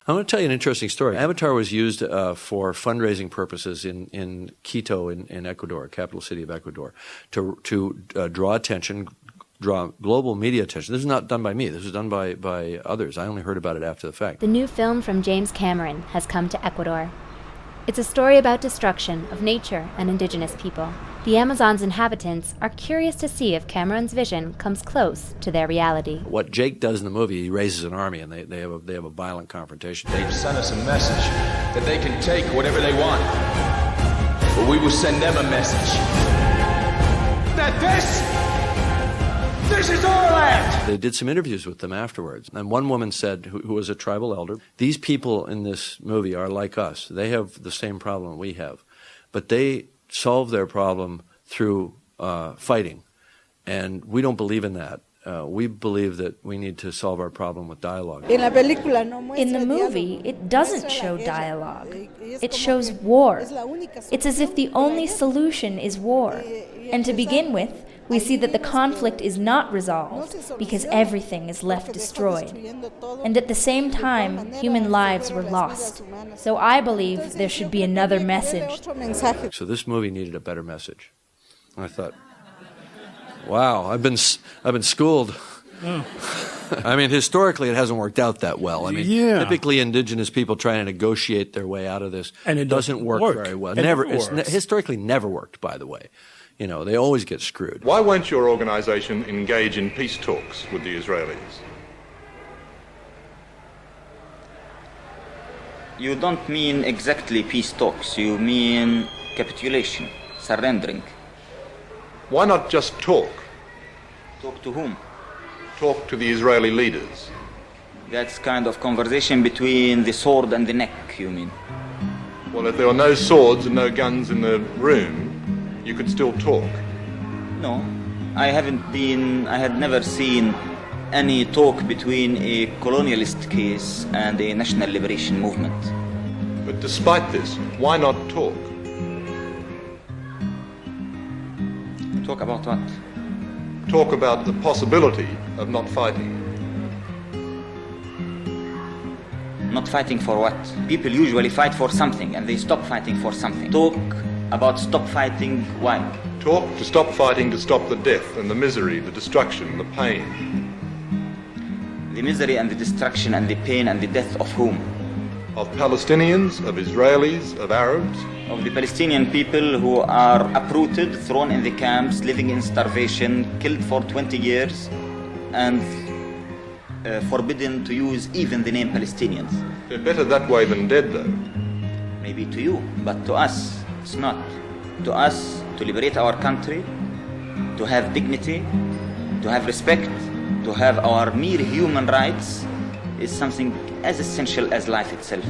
I'm going to tell you an interesting story. Avatar was used for fundraising purposes in Quito in Ecuador, capital city of Ecuador, to draw global media attention. This is not done by me. This was done by others. I only heard about it after the fact. The new film from James Cameron has come to Ecuador. It's a story about destruction of nature and indigenous people. The Amazon's inhabitants are curious to see if Cameron's vision comes close to their reality. What Jake does in the movie, he raises an army and they have a violent confrontation. They've sent us a message that they can take whatever they want. But we will send them a message that this is our land! They did some interviews with them afterwards. And one woman said, who was a tribal elder, these people in this movie are like us. They have the same problem we have. But they solve their problem through fighting. And we don't believe in that. We believe that we need to solve our problem with dialogue. In the movie, it doesn't show dialogue. It shows war. It's as if the only solution is war. And to begin with, we see that the conflict is not resolved because everything is left destroyed. And at the same time, human lives were lost. So I believe there should be another message. So this movie needed a better message. And I thought, wow, I've been schooled. I mean, historically, it hasn't worked out that well. I mean, typically indigenous people trying to negotiate their way out of this, and it doesn't work very well. It's historically never worked, by the way. You know, they always get screwed. Why won't your organization engage in peace talks with the Israelis? You don't mean exactly peace talks. You mean capitulation, surrendering. Why not just talk? Talk to whom? Talk to the Israeli leaders. That's kind of conversation between the sword and the neck, you mean? Well, if there were no swords and no guns in the room, you could still talk. No, I had never seen any talk between a colonialist case and a national liberation movement. But despite this, why not talk? Talk about what? Talk about the possibility of not fighting. Not fighting for what? People usually fight for something and they stop fighting for something. Talk about stop fighting, why? Talk to stop fighting, to stop the death and the misery, the destruction, the pain. The misery and the destruction and the pain and the death of whom? Of Palestinians, of Israelis, of Arabs. Of the Palestinian people who are uprooted, thrown in the camps, living in starvation, killed for 20 years, and forbidden to use even the name Palestinians. They're better that way than dead, though. Maybe to you, but to us, it's not. To us, to liberate our country, to have dignity, to have respect, to have our mere human rights is something as essential as life itself.